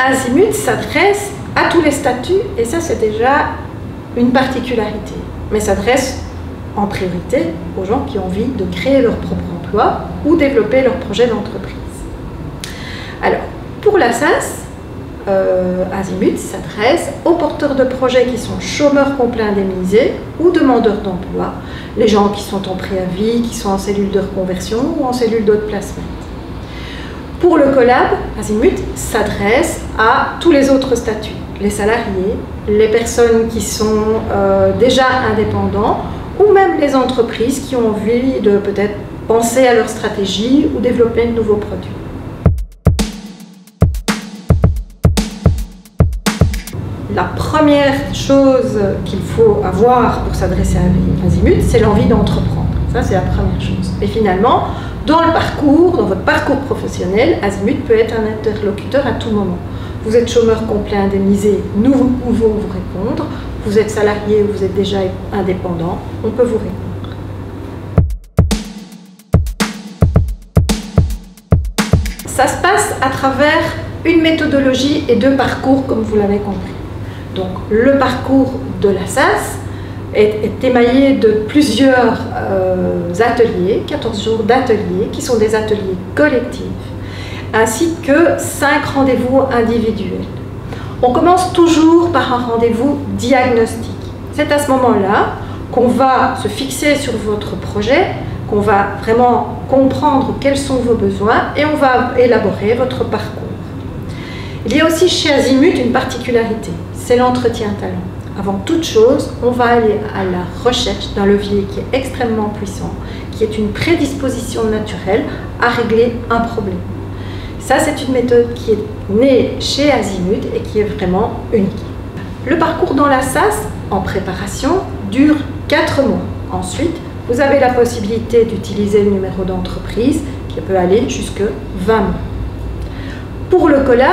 Azimut s'adresse à tous les statuts, et ça c'est déjà une particularité, mais s'adresse en priorité aux gens qui ont envie de créer leur propre emploi ou développer leur projet d'entreprise. Alors, pour la SAS, Azimut s'adresse aux porteurs de projets qui sont chômeurs complets indemnisés ou demandeurs d'emploi, les gens qui sont en préavis, qui sont en cellule de reconversion ou en cellule d'autres placement. Pour le collab, Azimut s'adresse à tous les autres statuts, les salariés, les personnes qui sont déjà indépendants ou même les entreprises qui ont envie de peut-être penser à leur stratégie ou développer de nouveaux produits. La première chose qu'il faut avoir pour s'adresser à Azimut, c'est l'envie d'entreprendre. Ça, c'est la première chose. Et finalement, dans votre parcours professionnel, Azimut peut être un interlocuteur à tout moment. Vous êtes chômeur complet indemnisé, nous pouvons vous répondre. Vous êtes salarié ou vous êtes déjà indépendant, on peut vous répondre. Ça se passe à travers une méthodologie et deux parcours, comme vous l'avez compris. Donc, le parcours de la SAS est émaillé de plusieurs ateliers, 14 jours d'ateliers, qui sont des ateliers collectifs, ainsi que 5 rendez-vous individuels. On commence toujours par un rendez-vous diagnostic. C'est à ce moment-là qu'on va se fixer sur votre projet, qu'on va vraiment comprendre quels sont vos besoins et on va élaborer votre parcours. Il y a aussi chez Azimut une particularité, c'est l'entretien talent. Avant toute chose, on va aller à la recherche d'un levier qui est extrêmement puissant, qui est une prédisposition naturelle à régler un problème. Ça, c'est une méthode qui est née chez Azimut et qui est vraiment unique. Le parcours dans la SAS, en préparation, dure 4 mois. Ensuite, vous avez la possibilité d'utiliser le numéro d'entreprise qui peut aller jusque 20 mois. Pour le collab,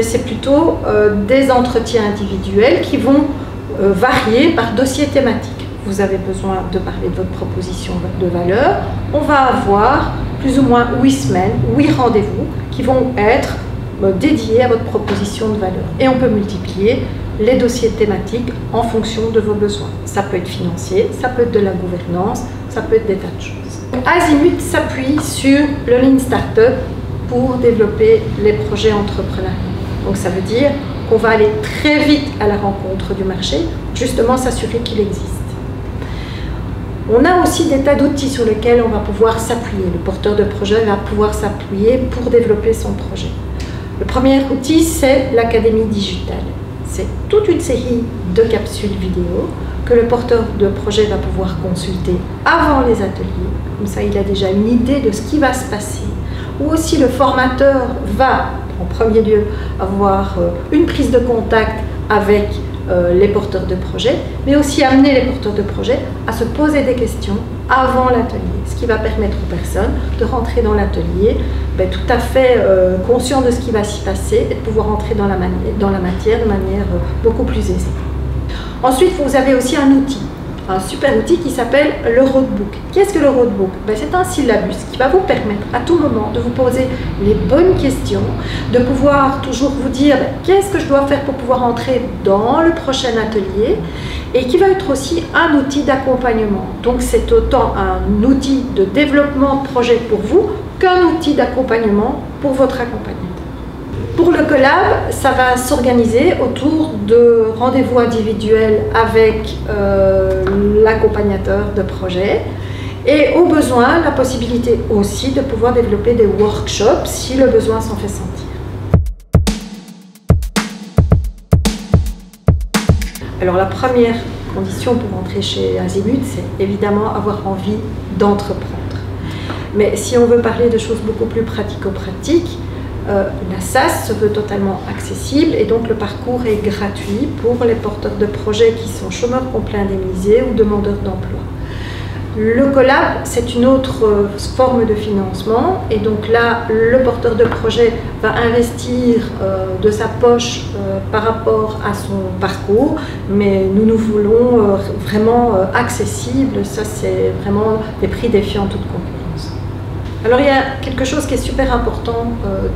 c'est plutôt des entretiens individuels qui vont varier par dossier thématique. Vous avez besoin de parler de votre proposition de valeur. On va avoir plus ou moins 8 semaines, 8 rendez-vous qui vont être dédiés à votre proposition de valeur. Et on peut multiplier les dossiers thématiques en fonction de vos besoins. Ça peut être financier, ça peut être de la gouvernance, ça peut être des tas de choses. Azimut s'appuie sur le Lean Startup pour développer les projets entrepreneuriaux. Donc ça veut dire qu'on va aller très vite à la rencontre du marché, justement s'assurer qu'il existe. On a aussi des tas d'outils sur lesquels on va pouvoir s'appuyer. Le porteur de projet va pouvoir s'appuyer pour développer son projet. Le premier outil, c'est l'Académie digitale. C'est toute une série de capsules vidéo que le porteur de projet va pouvoir consulter avant les ateliers. Comme ça, il a déjà une idée de ce qui va se passer. Ou aussi, le formateur va, en premier lieu, avoir une prise de contact avec les porteurs de projet, mais aussi amener les porteurs de projet à se poser des questions avant l'atelier, ce qui va permettre aux personnes de rentrer dans l'atelier tout à fait conscients de ce qui va s'y passer et de pouvoir entrer dans la matière de manière beaucoup plus aisée. Ensuite, vous avez aussi un outil, un super outil qui s'appelle le roadbook. Qu'est-ce que le roadbook? C'est un syllabus qui va vous permettre à tout moment de vous poser les bonnes questions, de pouvoir toujours vous dire qu'est-ce que je dois faire pour pouvoir entrer dans le prochain atelier et qui va être aussi un outil d'accompagnement. Donc c'est autant un outil de développement de projet pour vous qu'un outil d'accompagnement pour votre accompagnateur. Pour le collab, ça va s'organiser autour de rendez-vous individuels avec l'accompagnateur de projet et au besoin, la possibilité aussi de pouvoir développer des workshops si le besoin s'en fait sentir. Alors la première condition pour entrer chez Azimut, c'est évidemment avoir envie d'entreprendre. Mais si on veut parler de choses beaucoup plus pratico-pratiques, la SAS se veut totalement accessible et donc le parcours est gratuit pour les porteurs de projets qui sont chômeurs complets indemnisés ou demandeurs d'emploi. Le collab, c'est une autre forme de financement et donc là, le porteur de projet va investir de sa poche par rapport à son parcours, mais nous voulons vraiment accessible, ça c'est vraiment des prix défiant toute concurrence. Alors il y a quelque chose qui est super important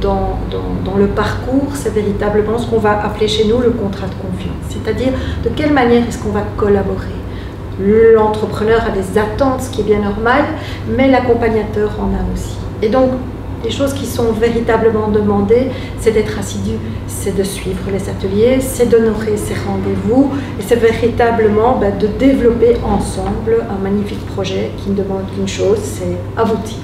dans le parcours, c'est véritablement ce qu'on va appeler chez nous le contrat de confiance. C'est-à-dire de quelle manière est-ce qu'on va collaborer. L'entrepreneur a des attentes, ce qui est bien normal, mais l'accompagnateur en a aussi. Et donc, les choses qui sont véritablement demandées, c'est d'être assidu, c'est de suivre les ateliers, c'est d'honorer ses rendez-vous, et c'est véritablement de développer ensemble un magnifique projet qui ne demande qu'une chose, c'est aboutir.